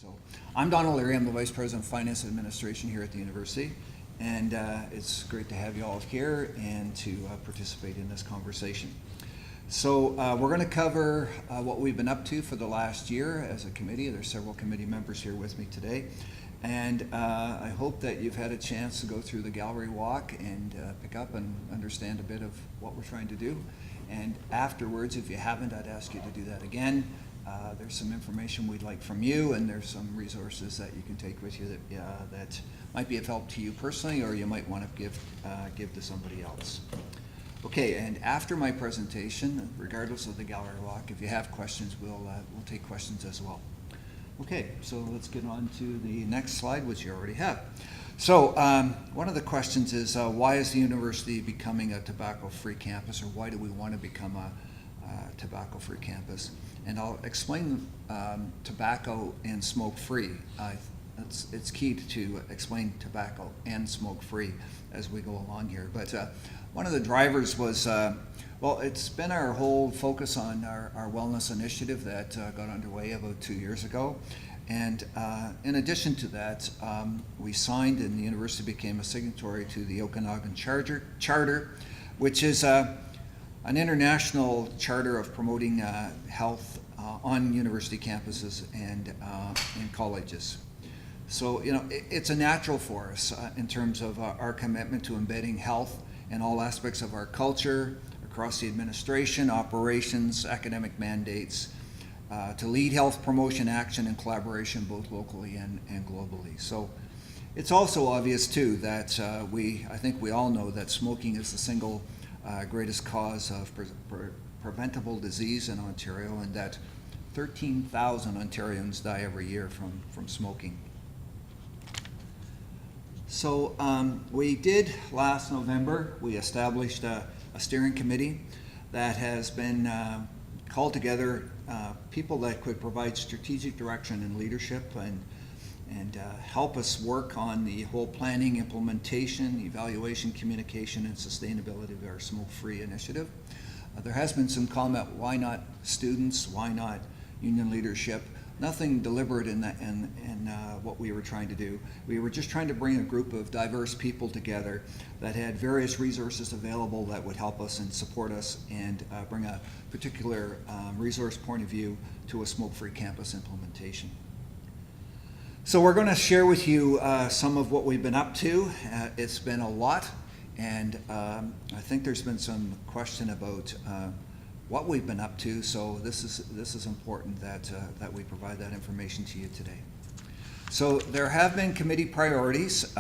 So I'm Don O'Leary. I'm the Vice President of Finance and Administration here at the University, and it's great to have you all here and to participate in this conversation. So we're going to cover what we've been up to for the last year as a committee. There's several committee members here with me today, and I hope that you've had a chance to go through the gallery walk and pick up and understand a bit of what we're trying to do. And afterwards, if you haven't, I'd ask you to do that again. There's some information we'd like from you, and there's some resources that you can take with you that might be of help to you personally, or you might want to give to somebody else. Okay, and after my presentation, regardless of the gallery walk, if you have questions, we'll take questions as well. Okay, so let's get on to the next slide, which you already have. So one of the questions is, why is the university becoming a tobacco-free campus, or why do we want to become a tobacco-free campus? And I'll explain tobacco and smoke-free. It's key to explain tobacco and smoke-free as we go along here. But one of the drivers was, well, it's been our whole focus on our wellness initiative that got underway about 2 years ago. And in addition to that, we signed, and the university became a signatory to the Okanagan Charter, which is an international charter of promoting health on university campuses and in colleges. So, you know, it's a natural for us in terms of our commitment to embedding health in all aspects of our culture, across the administration, operations, academic mandates, to lead health promotion action and collaboration both locally and globally. So it's also obvious too that I think we all know that smoking is the single greatest cause of preventable disease in Ontario, and that 13,000 Ontarians die every year from smoking. So we did last November, we established a steering committee that has been called together people that could provide strategic direction and leadership and help us work on the whole planning, implementation, evaluation, communication, and sustainability of our smoke-free initiative. There has been some comment, why not students, why not union leadership? Nothing deliberate in what we were trying to do. We were just trying to bring a group of diverse people together that had various resources available that would help us and support us and bring a particular resource point of view to a smoke-free campus implementation. So we're going to share with you some of what we've been up to. It's been a lot, and I think there's been some question about what we've been up to, so this is important that we provide that information to you today. So there have been committee priorities.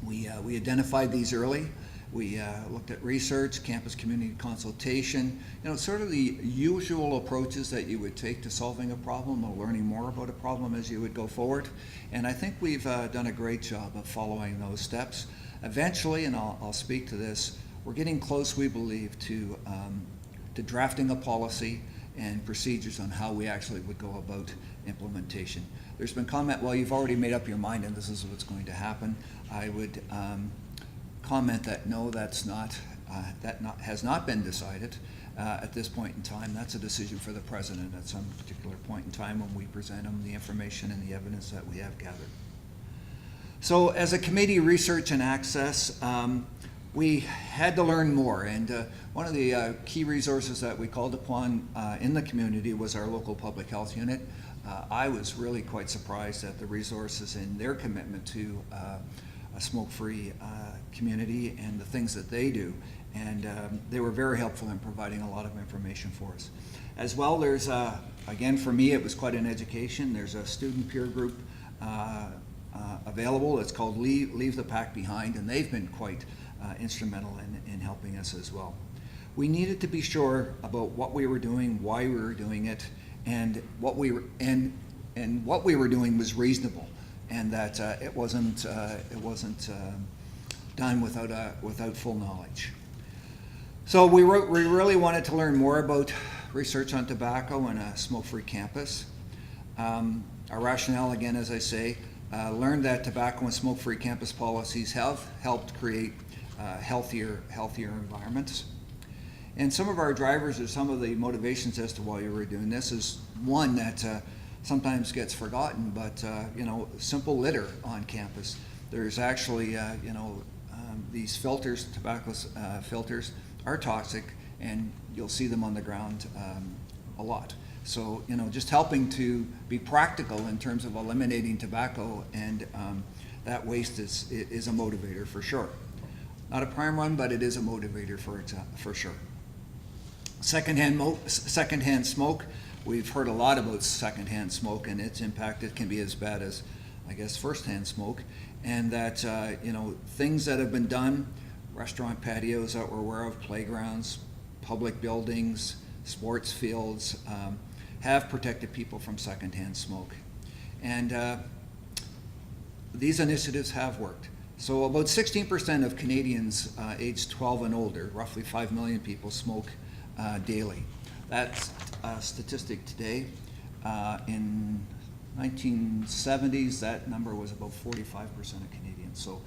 We identified these early. We looked at research, campus community consultation, sort of the usual approaches that you would take to solving a problem or learning more about a problem as you would go forward. And I think we've done a great job of following those steps. Eventually, and I'll speak to this, we're getting close, we believe, to drafting a policy and procedures on how we actually would go about implementation. There's been comment, well, you've already made up your mind and this is what's going to happen. I would comment that no, that's not, has not been decided at this point in time. That's a decision for the president at some particular point in time when we present him the information and the evidence that we have gathered. So as a committee, research and access, we had to learn more, and one of the key resources that we called upon in the community was our local public health unit. I was really quite surprised at the resources and their commitment to a smoke-free community and the things that they do, and they were very helpful in providing a lot of information for us. As well, there's, again, for me, it was quite an education. There's a student peer group available. It's called Leave the Pack Behind, and they've been quite instrumental in helping us as well. We needed to be sure about what we were doing, why we were doing it, and what we were doing was reasonable, and that it wasn't done without full knowledge. So we really wanted to learn more about research on tobacco and a smoke-free campus. Our rationale, again, as I say, learned that tobacco and smoke-free campus policies have helped create healthier environments. And some of our drivers or some of the motivations as to why we were doing this is, one, that sometimes gets forgotten, but simple litter on campus. There's actually these filters, tobacco filters, are toxic, and you'll see them on the ground a lot. So just helping to be practical in terms of eliminating tobacco and that waste is a motivator for sure. Not a prime one, but it is a motivator for sure. Secondhand smoke. We've heard a lot about secondhand smoke and its impact. It can be as bad as, I guess, firsthand smoke. And that, things that have been done, restaurant patios that we're aware of, playgrounds, public buildings, sports fields, have protected people from secondhand smoke. And these initiatives have worked. So about 16% of Canadians aged 12 and older, roughly 5 million people, smoke daily. That's a statistic today. In 1970s, that number was about 45% of Canadians. So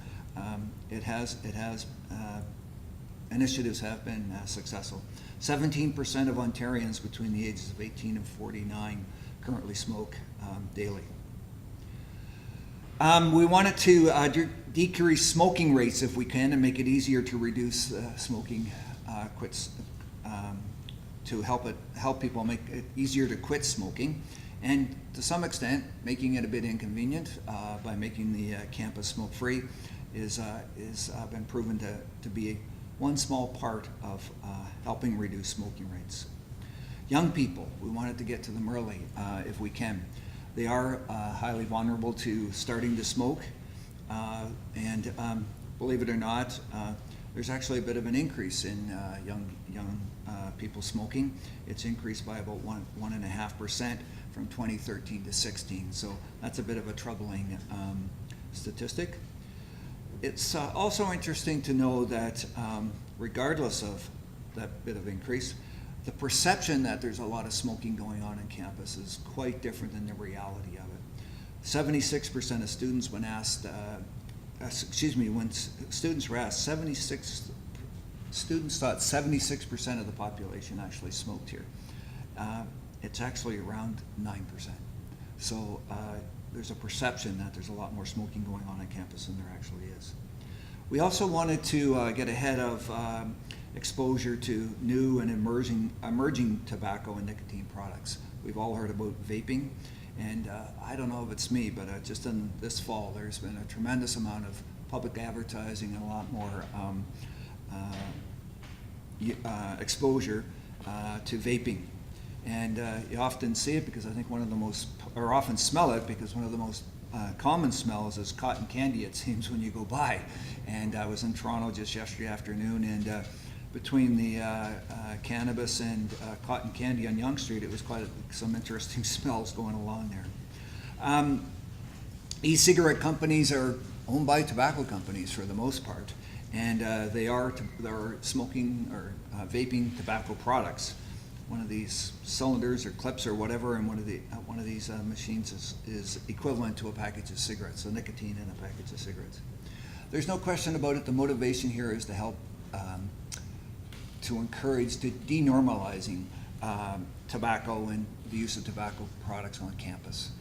initiatives have been successful. 17% of Ontarians between the ages of 18 and 49 currently smoke daily. We wanted to decrease smoking rates if we can and make it easier to reduce smoking quits, to help people make it easier to quit smoking, and to some extent making it a bit inconvenient by making the campus smoke-free is been proven to be one small part of helping reduce smoking rates. Young people, we wanted to get to them early if we can. They are highly vulnerable to starting to smoke, and believe it or not, there's actually a bit of an increase in young people smoking. It's increased by about 1.5% from 2013 to 16. So that's a bit of a troubling statistic. It's also interesting to know that regardless of that bit of increase, the perception that there's a lot of smoking going on campus is quite different than the reality of it. 76% of students, when asked, when students were asked, 76 students thought 76% of the population actually smoked here. It's actually around 9%. So there's a perception that there's a lot more smoking going on campus than there actually is. We also wanted to get ahead of exposure to new and emerging tobacco and nicotine products. We've all heard about vaping, and I don't know if it's me, but just in this fall there's been a tremendous amount of public advertising and a lot more exposure to vaping. And you often see it because I think often smell it because one of the most common smells is cotton candy, it seems, when you go by. And I was in Toronto just yesterday afternoon, and between the cannabis and cotton candy on Yonge Street, it was quite some interesting smells going along there. E-cigarette companies are owned by tobacco companies for the most part, and they're smoking or vaping tobacco products. One of these cylinders or clips or whatever, and one of these machines is equivalent to a package of cigarettes, so nicotine in a package of cigarettes. There's no question about it. The motivation here is to help to encourage denormalizing tobacco and the use of tobacco products on campus.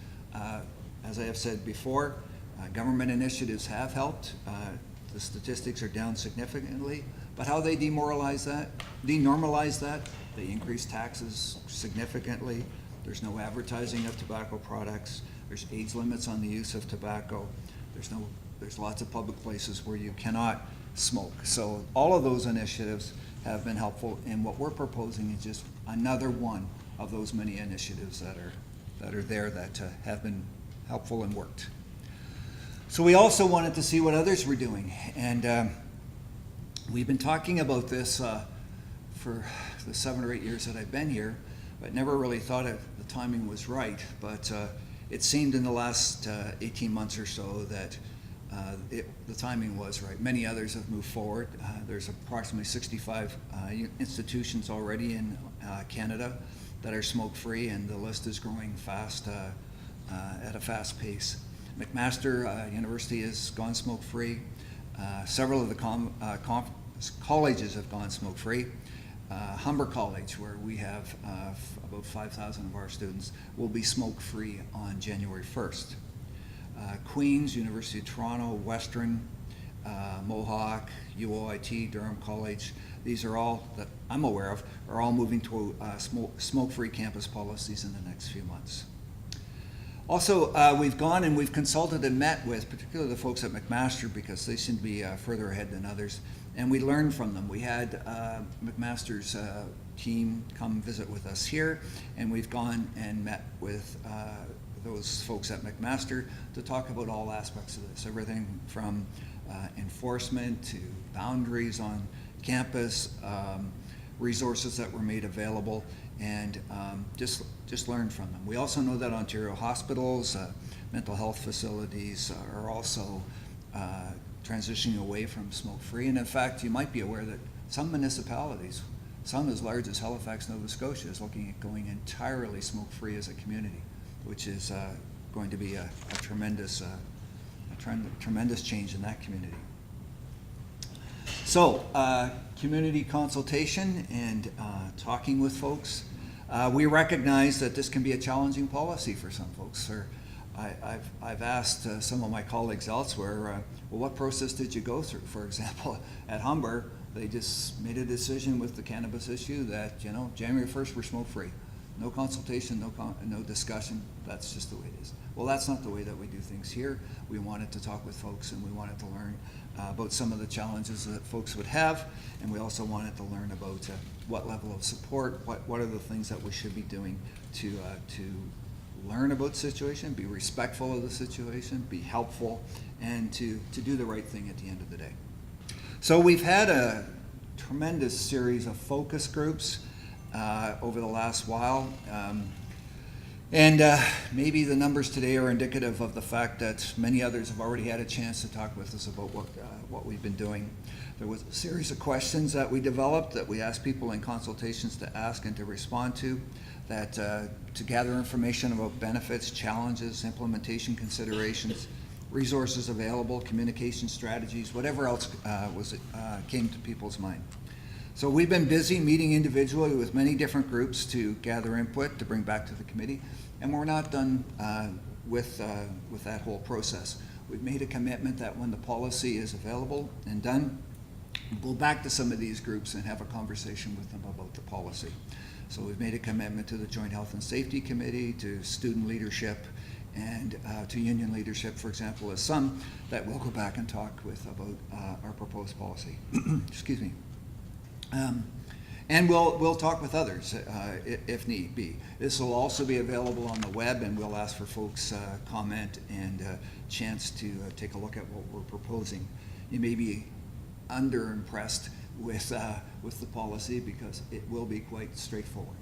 As I have said before, government initiatives have helped. The statistics are down significantly, but how they denormalize that, they increase taxes significantly. There's no advertising of tobacco products. There's age limits on the use of tobacco. There's lots of public places where you cannot smoke. So all of those initiatives have been helpful, and what we're proposing is just another one of those many initiatives that are there that have been helpful and worked. So we also wanted to see what others were doing, and we've been talking about this for the 7 or 8 years that I've been here, but never really thought the timing was right. But it seemed in the last 18 months or so that the timing was right. Many others have moved forward. There's approximately 65 institutions already in Canada that are smoke-free, and the list is growing fast at a fast pace. McMaster University has gone smoke-free. Several of the colleges have gone smoke-free. Humber College, where we have about 5,000 of our students, will be smoke-free on January 1st. Queen's, University of Toronto, Western, Mohawk, UOIT, Durham College, these are all that I'm aware of, are all moving to smoke-free campus policies in the next few months. Also, we've gone and we've consulted and met with, particularly the folks at McMaster, because they seem to be further ahead than others, and we learned from them. We had McMaster's team come visit with us here, and we've gone and met with those folks at McMaster to talk about all aspects of this, everything from enforcement to boundaries on campus, resources that were made available, and just learn from them. We also know that Ontario hospitals, mental health facilities are also transitioning away from smoke-free, and in fact, you might be aware that some municipalities, some as large as Halifax, Nova Scotia, is looking at going entirely smoke-free as a community, which is going to be a tremendous change in that community. So, community consultation and talking with folks. We recognize that this can be a challenging policy for some folks. I've asked some of my colleagues elsewhere, well, what process did you go through? For example, at Humber, they just made a decision with the cannabis issue that, you know, January 1st, we're smoke-free. No consultation, no discussion, that's just the way it is. Well, that's not the way that we do things here. We wanted to talk with folks, and we wanted to learn about some of the challenges that folks would have, and we also wanted to learn about what level of support, what are the things that we should be doing to learn about the situation, be respectful of the situation, be helpful, and to do the right thing at the end of the day. So we've had a tremendous series of focus groups over the last while. Maybe the numbers today are indicative of the fact that many others have already had a chance to talk with us about what we've been doing. There was a series of questions that we developed that we asked people in consultations to ask and to respond to, that to gather information about benefits, challenges, implementation considerations, resources available, communication strategies, whatever else came to people's mind. So we've been busy meeting individually with many different groups to gather input to bring back to the committee, and we're not done with that whole process. We've made a commitment that when the policy is available and done, we'll go back to some of these groups and have a conversation with them about the policy. So we've made a commitment to the Joint Health and Safety Committee, to student leadership, and to union leadership, for example, as some that we'll go back and talk with about our proposed policy. Excuse me. And we'll talk with others if need be. This will also be available on the web, and we'll ask for folks' comment and chance to take a look at what we're proposing. You may be under-impressed with the policy because it will be quite straightforward.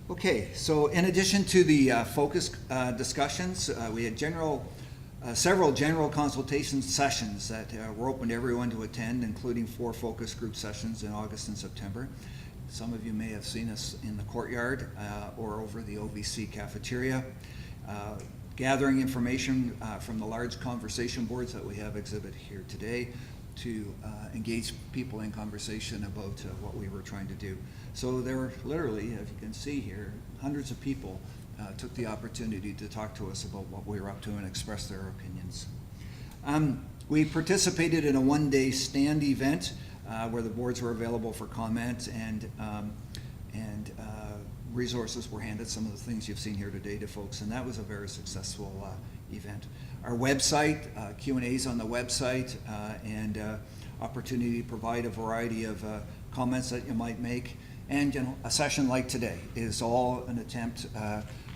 Okay, so in addition to the focus discussions, we had several general consultation sessions that were open to everyone to attend, including 4 focus group sessions in August and September. Some of you may have seen us in the courtyard or over the OVC cafeteria, gathering information from the large conversation boards that we have exhibit here today to engage people in conversation about what we were trying to do. So there were literally, as you can see here, hundreds of people took the opportunity to talk to us about what we were up to and express their opinions. We participated in a one-day stand event where the boards were available for comment, and resources were handed, some of the things you've seen here today, to folks, and that was a very successful event. Our website, Q&As on the website, and opportunity to provide a variety of comments that you might make. And a session like today is all an attempt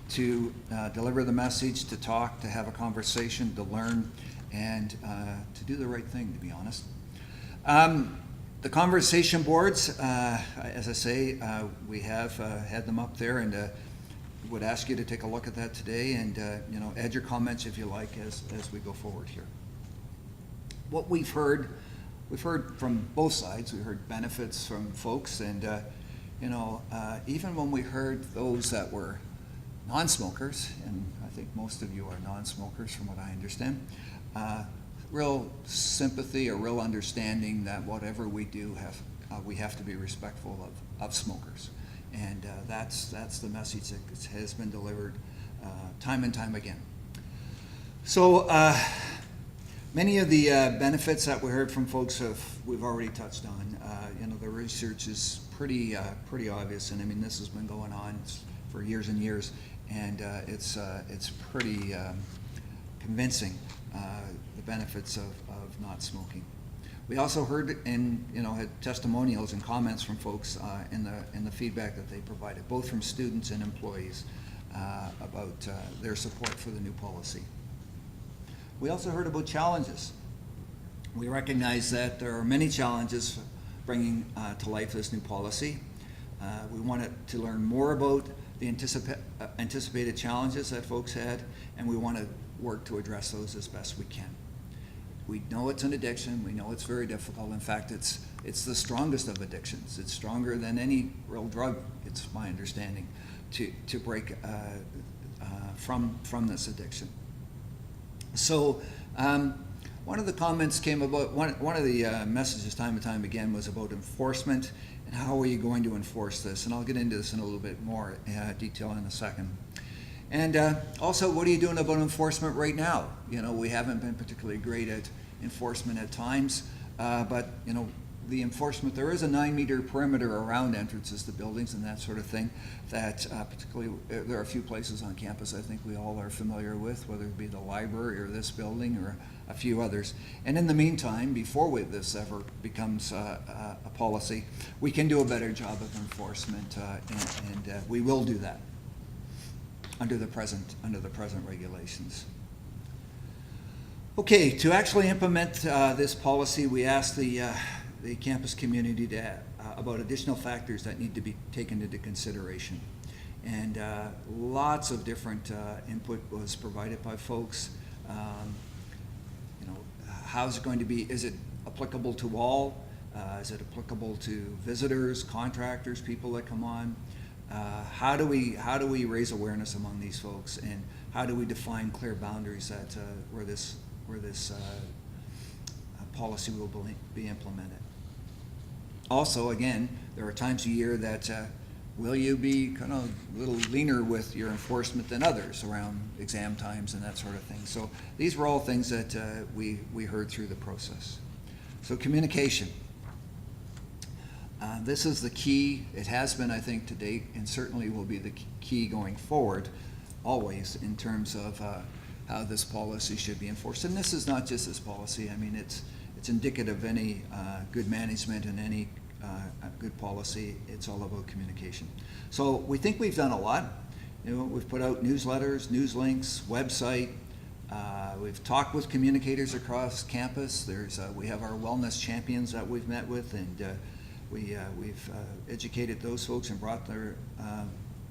to deliver the message, to talk, to have a conversation, to learn, and to do the right thing, to be honest. The conversation boards, as I say, we have had them up there, and would ask you to take a look at that today, and add your comments if you like as we go forward here. What we've heard from both sides. We heard benefits from folks, and even when we heard those that were non-smokers, and I think most of you are non-smokers from what I understand, real sympathy or real understanding that whatever we do we have to be respectful of smokers. And that's the message that has been delivered time and time again. So many of the benefits that we heard from folks we've already touched on. The research is pretty obvious, and I mean this has been going on for years and years, and it's pretty convincing, the benefits of not smoking. We also heard had testimonials and comments from folks in the feedback that they provided, both from students and employees, about their support for the new policy. We also heard about challenges. We recognize that there are many challenges bringing to life this new policy. We wanted to learn more about the anticipated challenges that folks had, and we want to work to address those as best we can. We know it's an addiction. We know it's very difficult. In fact, it's the strongest of addictions. It's stronger than any real drug, it's my understanding, to break from this addiction. So one of the comments came about, one of the messages time and time again was about enforcement and how are you going to enforce this? And I'll get into this in a little bit more detail in a second. And also, what are you doing about enforcement right now? We haven't been particularly great at enforcement at times, but the enforcement, there is a 9-meter perimeter around entrances to buildings and that sort of thing that particularly, there are a few places on campus I think we all are familiar with, whether it be the library or this building or a few others. And in the meantime, before this ever becomes a policy, we can do a better job of enforcement, and we will do that under the present regulations. Okay, to actually implement this policy, we asked the campus community about additional factors that need to be taken into consideration. And lots of different input was provided by folks. How's it going to be? Is it applicable to all? Is it applicable to visitors, contractors, people that come on? How do we raise awareness among these folks, and how do we define clear boundaries that where this policy will be implemented? Also, again, there are times a year that will you be kind of a little leaner with your enforcement than others around exam times and that sort of thing. So these were all things that we heard through the process. So communication. This is the key. It has been, I think, to date, and certainly will be the key going forward, always, in terms of how this policy should be enforced. And this is not just this policy. I mean, it's indicative of any good management and any good policy. It's all about communication. So we think we've done a lot. We've put out newsletters, news links, website. We've talked with communicators across campus. We have our wellness champions that we've met with, and we've educated those folks and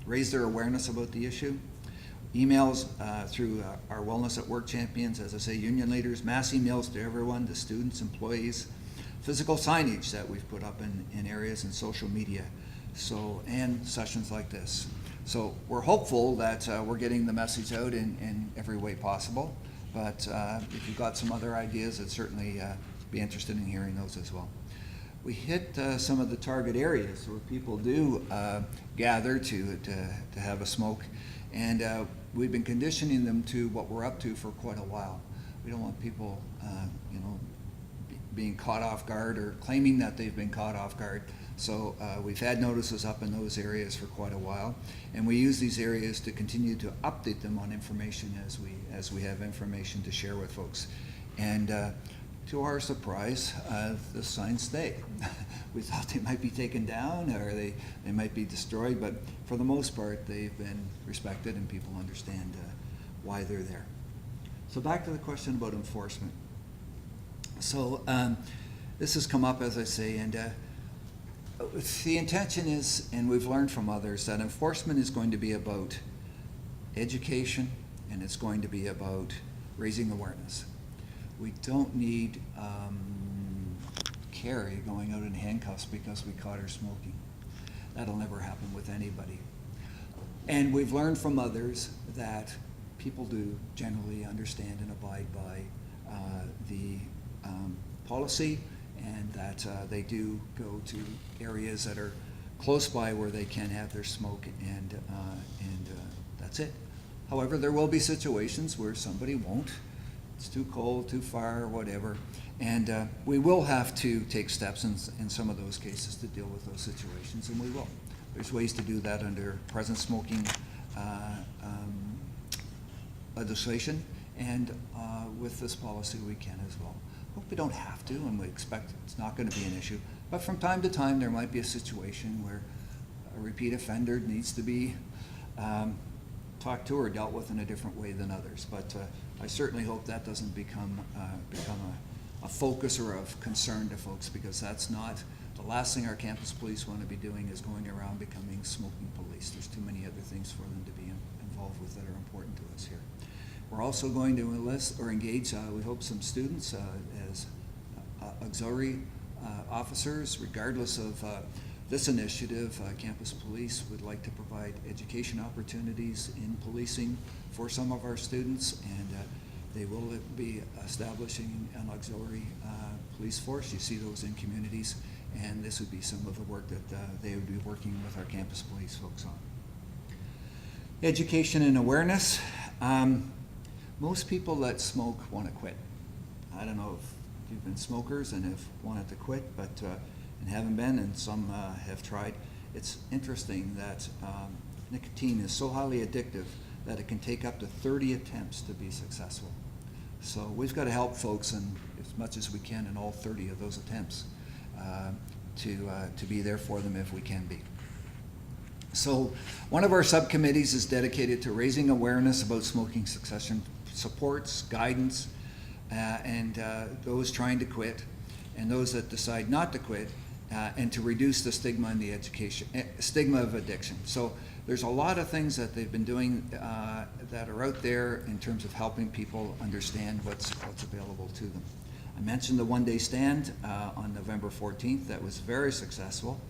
raised their awareness about the issue. Emails through our Wellness at Work champions, as I say, union leaders, mass emails to everyone, to students, employees, physical signage that we've put up in areas and social media, and sessions like this. So we're hopeful that we're getting the message out in every way possible, but if you've got some other ideas, I'd certainly be interested in hearing those as well. We hit some of the target areas where people do gather to have a smoke, and we've been conditioning them to what we're up to for quite a while. We don't want people, being caught off guard or claiming that they've been caught off guard. So we've had notices up in those areas for quite a while, and we use these areas to continue to update them on information as we have information to share with folks. And to our surprise, the signs stay. We thought they might be taken down or they might be destroyed, but for the most part, they've been respected and people understand why they're there. So back to the question about enforcement. So this has come up, as I say, and the intention is, and we've learned from others, that enforcement is going to be about education and it's going to be about raising awareness. We don't need Carrie going out in handcuffs because we caught her smoking. That'll never happen with anybody. And we've learned from others that people do generally understand and abide by the policy and that they do go to areas that are close by where they can have their smoke, and that's it. However, there will be situations where somebody won't. It's too cold, too far, whatever. And we will have to take steps in some of those cases to deal with those situations, and we will. There's ways to do that under present smoking legislation, and with this policy we can as well. Hope we don't have to, and we expect it's not going to be an issue. But from time to time there might be a situation where a repeat offender needs to be talked to or dealt with in a different way than others. But I certainly hope that doesn't become a focus or of concern to folks, because that's not the last thing our campus police want to be doing, is going around becoming smoking police. There's too many other things for them to be involved with that are important to us here. We're also going to enlist or engage, we hope, some students as auxiliary officers. Regardless of this initiative, campus police would like to provide education opportunities in policing for some of our students, and they will be establishing an auxiliary police force. You see those in communities, and this would be some of the work that they would be working with our campus police folks on. Education and awareness. Most people that smoke want to quit. I don't know if you've been smokers and have wanted to quit, but and haven't been, and some have tried. It's interesting that nicotine is so highly addictive that it can take up to 30 attempts to be successful. So we've got to help folks in as much as we can in all 30 of those attempts to be there for them if we can be. So one of our subcommittees is dedicated to raising awareness about smoking cessation supports, guidance, and those trying to quit and those that decide not to quit, and to reduce the stigma in the stigma of addiction. So there's a lot of things that they've been doing that are out there in terms of helping people understand what's available to them. I mentioned the one-day stand on November 14th. That was very successful.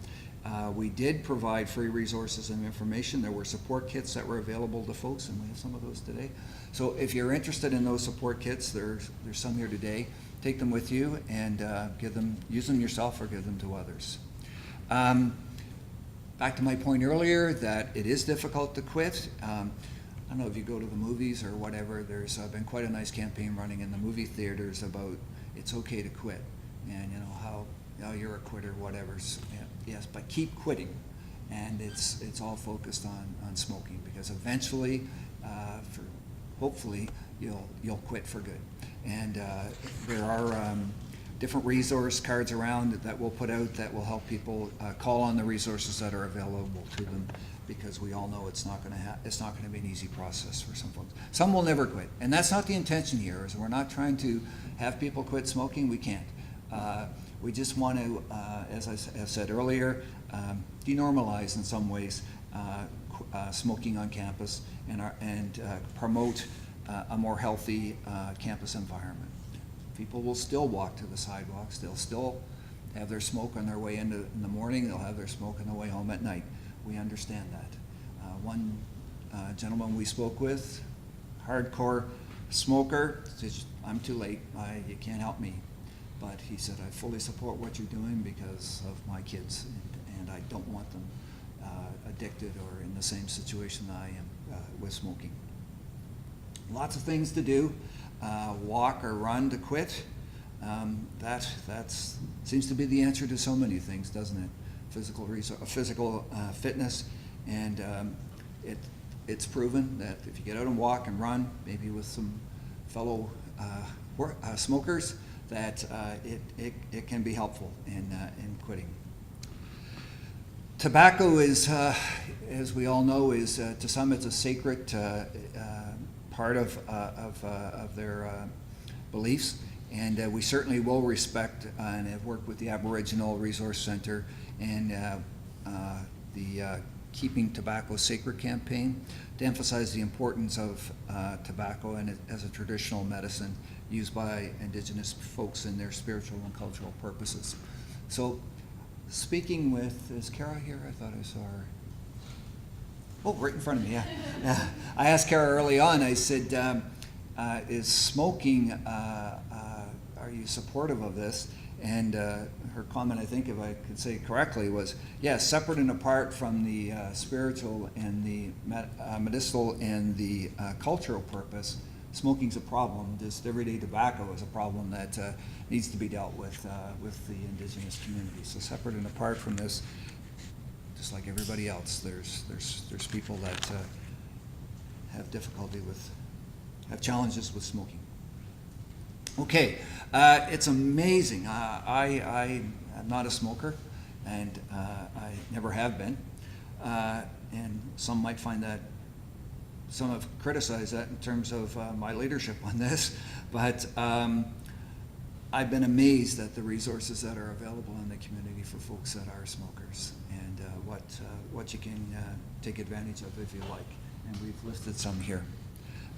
We did provide free resources and information. There were support kits that were available to folks, and we have some of those today. So if you're interested in those support kits, there's some here today. Take them with you and use them yourself or give them to others. Back to my point earlier that it is difficult to quit. I don't know if you go to the movies or whatever, there's been quite a nice campaign running in the movie theaters about it's okay to quit, and you know how you're a quitter, whatever. Yes, but keep quitting, and it's all focused on smoking, because eventually, hopefully, you'll quit for good. And there are different resource cards around that we'll put out that will help people call on the resources that are available to them, because we all know it's not going to be an easy process for some folks. Some will never quit, and that's not the intention here. Is we're not trying to have people quit smoking. We can't. We just want to, as I said earlier, denormalize in some ways smoking on campus and promote a more healthy campus environment. People will still walk to the sidewalks. They'll still have their smoke on their way in the morning. They'll have their smoke on the way home at night. We understand that. One gentleman we spoke with, hardcore smoker, says, "I'm too late. You can't help me." But he said, "I fully support what you're doing because of my kids, and I don't want them addicted or in the same situation I am with smoking." Lots of things to do. Walk or run to quit. That seems to be the answer to so many things, doesn't it? Physical fitness, and it's proven that if you get out and walk and run, maybe with some fellow smokers, that it can be helpful in quitting. Tobacco is, as we all know, is to some it's a sacred part of their beliefs, and we certainly will respect and have worked with the Aboriginal Resource Center and the Keeping Tobacco Sacred campaign to emphasize the importance of tobacco and as a traditional medicine used by Indigenous folks in their spiritual and cultural purposes. So, speaking with, is Kara here? I thought I saw her. Oh, right in front of me, yeah. I asked Kara early on, I said, is smoking, are you supportive of this? and her comment, I think if I could say correctly, was, yeah, separate and apart from the spiritual and the medicinal and the cultural purpose, smoking's a problem. Just everyday tobacco is a problem that needs to be dealt with the Indigenous community. So separate and apart from this, just like everybody else, there's people that have difficulty with, have challenges with smoking. Okay, it's amazing. I am not a smoker, and I never have been. And some might find that, some have criticized that in terms of my leadership on this, but I've been amazed at the resources that are available in the community for folks that are smokers, and what you can take advantage of if you like. And we've listed some here.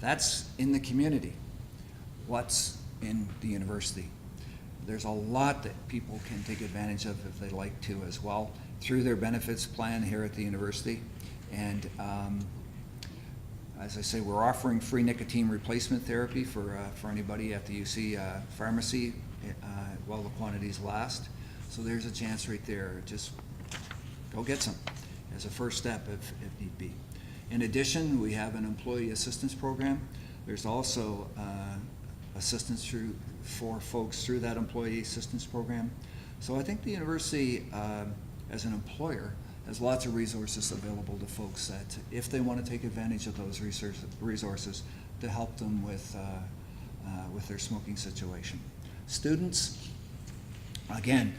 That's in the community. What's in the university? There's a lot that people can take advantage of if they like to as well through their benefits plan here at the university. And as I say, we're offering free nicotine replacement therapy for anybody at the UC pharmacy while the quantities last. So there's a chance right there. Just go get some as a first step if need be. In addition, we have an employee assistance program. There's also assistance for folks through that employee assistance program. So I think the university, as an employer, has lots of resources available to folks that, if they want to take advantage of those resources, to help them with their smoking situation. Students, again,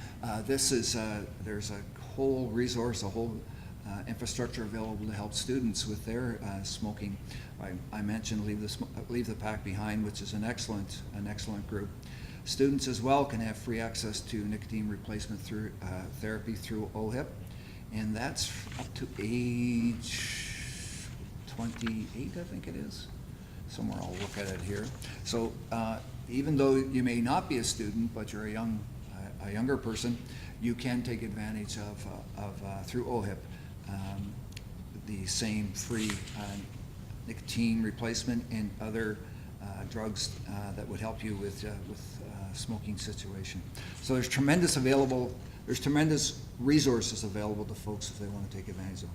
this is there's a whole resource, a whole infrastructure available to help students with their smoking. I mentioned Leave the Pack Behind, which is an excellent group. Students as well can have free access to nicotine replacement through therapy through OHIP, and that's up to age 28, I think it is. Somewhere I'll look at it here. So even though you may not be a student, but you're a younger person, you can take advantage of through OHIP the same free nicotine replacement and other drugs that would help you with smoking situation. So there's tremendous resources available to folks if they want to take advantage of them.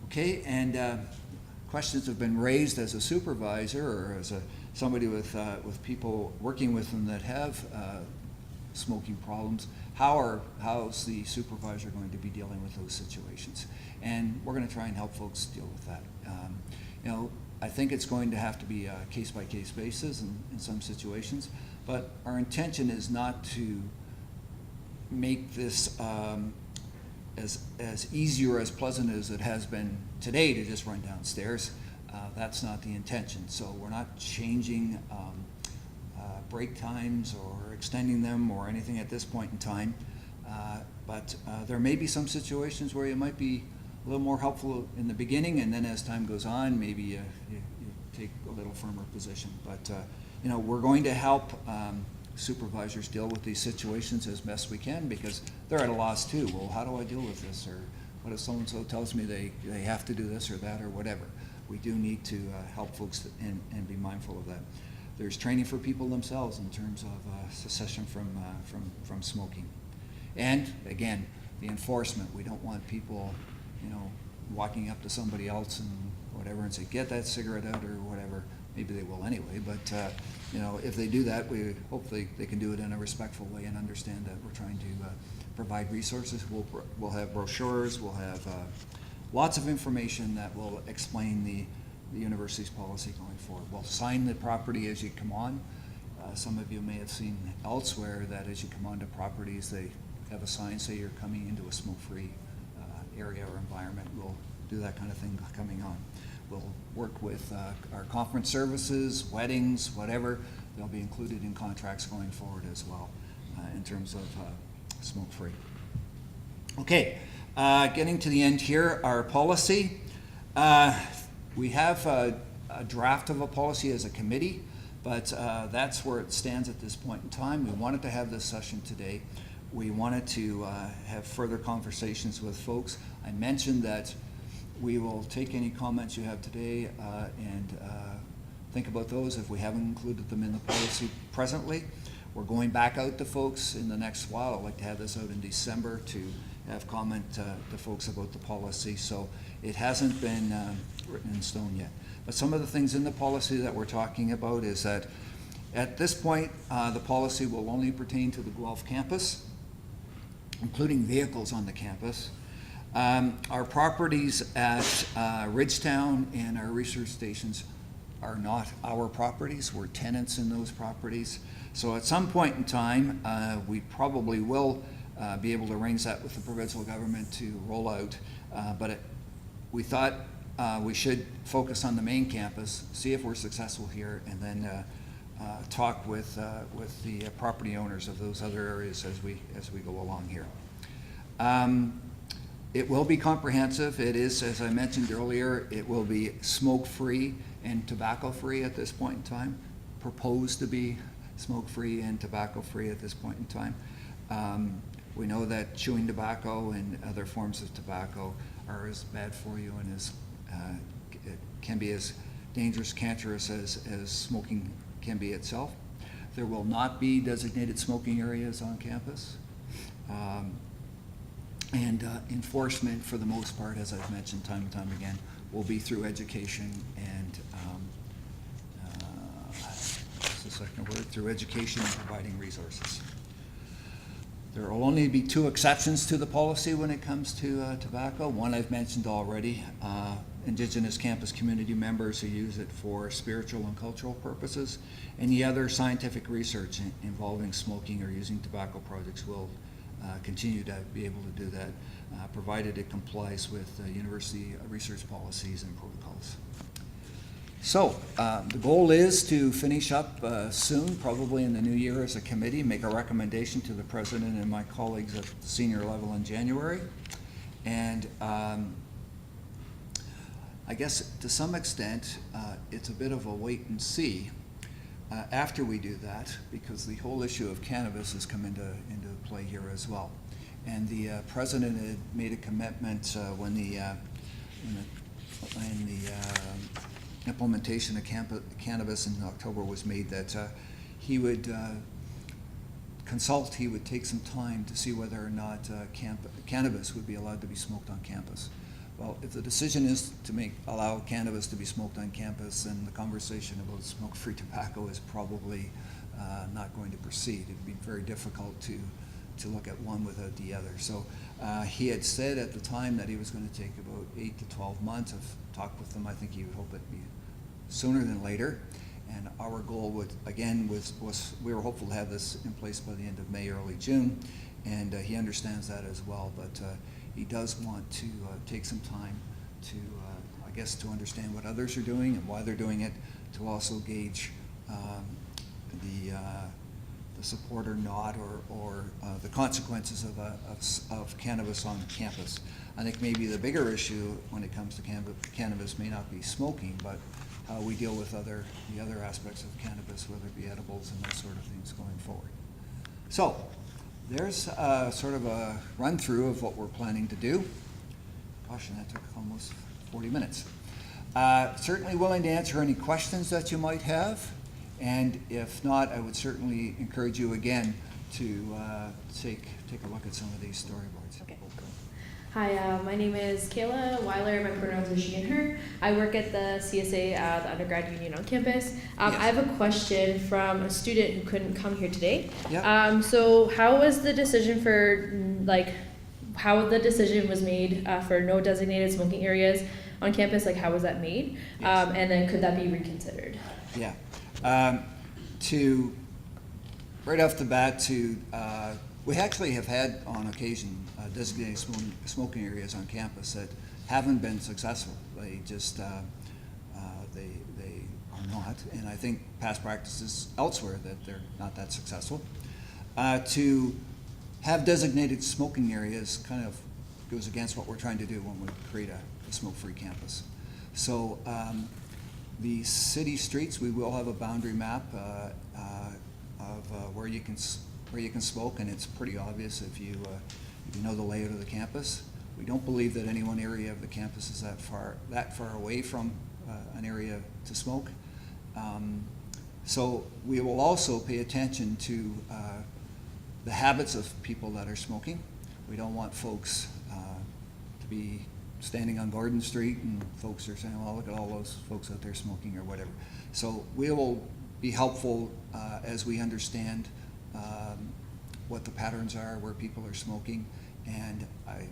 Okay, and questions have been raised as a supervisor or as somebody with people working with them that have smoking problems. How's the supervisor going to be dealing with those situations? And we're going to try and help folks deal with that. I think it's going to have to be a case-by-case basis in some situations, but our intention is not to make this as easy or as pleasant as it has been today to just run downstairs. That's not the intention. So we're not changing break times or extending them or anything at this point in time. But there may be some situations where you might be a little more helpful in the beginning, and then as time goes on, maybe you take a little firmer position. But we're going to help supervisors deal with these situations as best we can, because they're at a loss too. Well, how do I deal with this? Or what if so-and-so tells me they have to do this or that or whatever? We do need to help folks and be mindful of that. There's training for people themselves in terms of cessation from smoking. And again, the enforcement. We don't want people, walking up to somebody else and whatever and say, get that cigarette out or whatever. Maybe they will anyway, but if they do that, we hopefully they can do it in a respectful way and understand that we're trying to provide resources. We'll have brochures, we'll have lots of information that will explain the university's policy going forward. We'll sign the property as you come on. Some of you may have seen elsewhere that as you come onto properties, they have a sign say you're coming into a smoke-free area or environment. We'll do that kind of thing coming on. We'll work with our conference services, weddings, whatever. They'll be included in contracts going forward as well in terms of smoke-free. Okay, getting to the end here, our policy. We have a draft of a policy as a committee, but that's where it stands at this point in time. We wanted to have this session today. We wanted to have further conversations with folks. I mentioned that we will take any comments you have today and think about those if we haven't included them in the policy presently. We're going back out to folks in the next while. I'd like to have this out in December to have comment to folks about the policy. So it hasn't been written in stone yet. But some of the things in the policy that we're talking about is that at this point, the policy will only pertain to the Guelph campus, including vehicles on the campus. Our properties at Ridgetown and our research stations are not our properties. We're tenants in those properties. So at some point in time, we probably will be able to arrange that with the provincial government to roll out. We thought we should focus on the main campus, see if we're successful here, and then talk with the property owners of those other areas as we go along here. It will be comprehensive. It is, as I mentioned earlier, it will be smoke-free and tobacco-free at this point in time. Proposed to be smoke-free and tobacco-free at this point in time. We know that chewing tobacco and other forms of tobacco are as bad for you and it can be as dangerous, cancerous as smoking can be itself. There will not be designated smoking areas on campus. And enforcement, for the most part, as I've mentioned time and time again, will be through education and what's the second word? Through education and providing resources. There will only be 2 exceptions to the policy when it comes to tobacco. One I've mentioned already, Indigenous campus community members who use it for spiritual and cultural purposes, and the other scientific research involving smoking or using tobacco projects will continue to be able to do that, provided it complies with university research policies and protocols. So the goal is to finish up soon, probably in the new year as a committee, make a recommendation to the president and my colleagues at the senior level in January. And I guess to some extent, it's a bit of a wait and see after we do that, because the whole issue of cannabis has come into play here as well. And the president had made a commitment when the implementation of cannabis in October was made that he would consult, he would take some time to see whether or not cannabis would be allowed to be smoked on campus. Well, if the decision is to allow cannabis to be smoked on campus, then the conversation about smoke-free tobacco is probably not going to proceed. It would be very difficult to look at one without the other. So he had said at the time that he was going to take about 8 to 12 months. I've talked with him. I think he would hope it'd be sooner than later. And our goal was we were hopeful to have this in place by the end of May, early June. And he understands that as well. But he does want to take some time to, I guess, to understand what others are doing and why they're doing it, to also gauge the support or not, or the consequences of cannabis on campus. I think maybe the bigger issue when it comes to cannabis may not be smoking, but how we deal with the other aspects of cannabis, whether it be edibles and those sort of things going forward. So there's sort of a run through of what we're planning to do. Gosh, and that took almost 40 minutes. Certainly willing to answer any questions that you might have. And if not, I would certainly encourage you again to take a look at some of these storyboards. Okay, cool. Hi, my name is Kayla Weiler. My pronouns are she and her. I work at the CSA, the undergrad union on campus. Yes. I have a question from a student who couldn't come here today. Yep. So how was the decision how the decision was made for no designated smoking areas on campus? Like, how was that made? Yes. And then could that be reconsidered? Yeah. Right off the bat, we actually have had on occasion designated smoking areas on campus that haven't been successful. They just they are not, and I think past practices elsewhere that they're not that successful. To have designated smoking areas kind of goes against what we're trying to do when we create a smoke-free campus. So the city streets, we will have a boundary map of where you can smoke, and it's pretty obvious if you know the layout of the campus. We don't believe that any one area of the campus is that far away from an area to smoke. So we will also pay attention to the habits of people that are smoking. We don't want folks to be standing on Gordon Street and folks are saying, well, look at all those folks out there smoking or whatever. So we will be helpful as we understand what the patterns are, where people are smoking, and I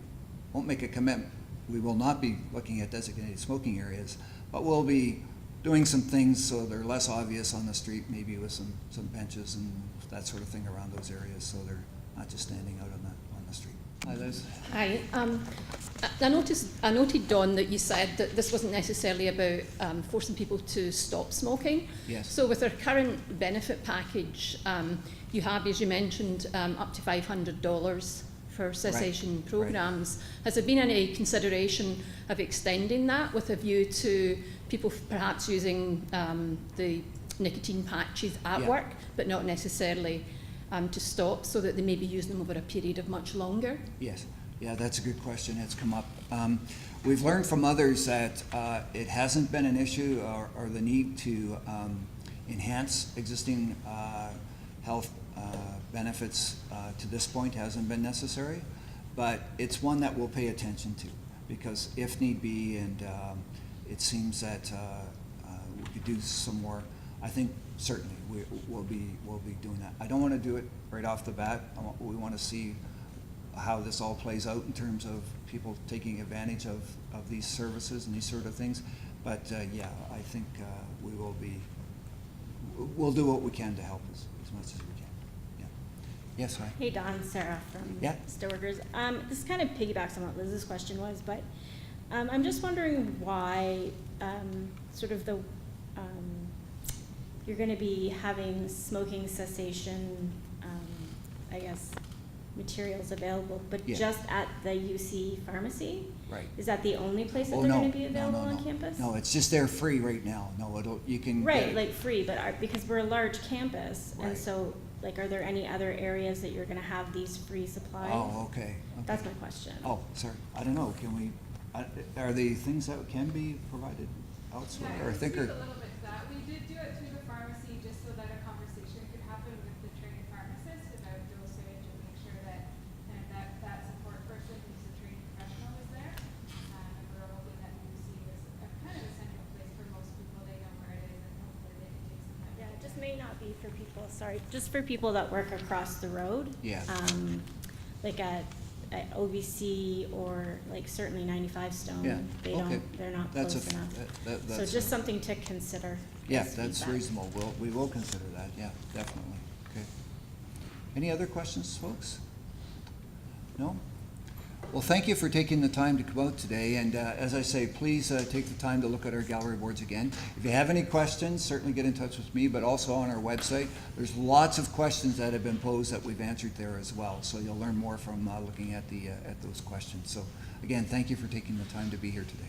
won't make a commitment. We will not be looking at designated smoking areas, but we'll be doing some things so they're less obvious on the street, maybe with some benches and that sort of thing around those areas, so they're not just standing out on the street. Hi, Liz. Hi. I noted, Don, that you said that this wasn't necessarily about forcing people to stop smoking. Yes. So with our current benefit package, you have, as you mentioned, up to $500 for cessation programs. Has there been any consideration of extending that with a view to people perhaps using the nicotine patches at work, but not necessarily to stop, so that they may be using them over a period of much longer? Yes. Yeah, that's a good question. It's come up. We've learned from others that it hasn't been an issue or the need to enhance existing health benefits to this point hasn't been necessary, but it's one that we'll pay attention to, because if need be, and it seems that we could do some more, I think certainly we'll be doing that. I don't want to do it right off the bat. We want to see how this all plays out in terms of people taking advantage of these services and these sort of things. But yeah, I think we'll do what we can to help as much as we can. Yeah. Yes, hi. Hey Don, Sarah from Steelworkers. This kind of piggybacks on what Liz's question was, but I'm just wondering why sort of you're going to be having smoking cessation, I guess, materials available, but just at the UC pharmacy? Right. Is that the only place that they're going to be available on campus? No, it's just there free right now. No, you can right, like free, but because we're a large campus, right. And so like, are there any other areas that you're going to have these free supplies? Oh, okay. That's my question. Oh, sorry. I don't know. Can we? Are the things that can be provided elsewhere? Yeah, or I think speak a little bit to that. We did do it through the pharmacy just so that a conversation could happen with the trained pharmacist about dosage and make sure that that support person who's a trained professional is there. And we're hoping that UC is a kind of a central place for most people. They know where it is, and hopefully they can take some time. Yeah, it just may not be for people, just for people that work across the road. Yeah. Like at OBC or like certainly 95 Stone. Yeah, They're not that's close enough. That's so just something to consider. Yeah, as that's feedback. reasonable. We will consider that. Yeah, definitely. Okay. Any other questions, folks? No? Well, thank you for taking the time to come out today. And as I say, please take the time to look at our gallery boards again. If you have any questions, certainly get in touch with me, but also on our website. There's lots of questions that have been posed that we've answered there as well. So you'll learn more from looking at those questions. So again, thank you for taking the time to be here today.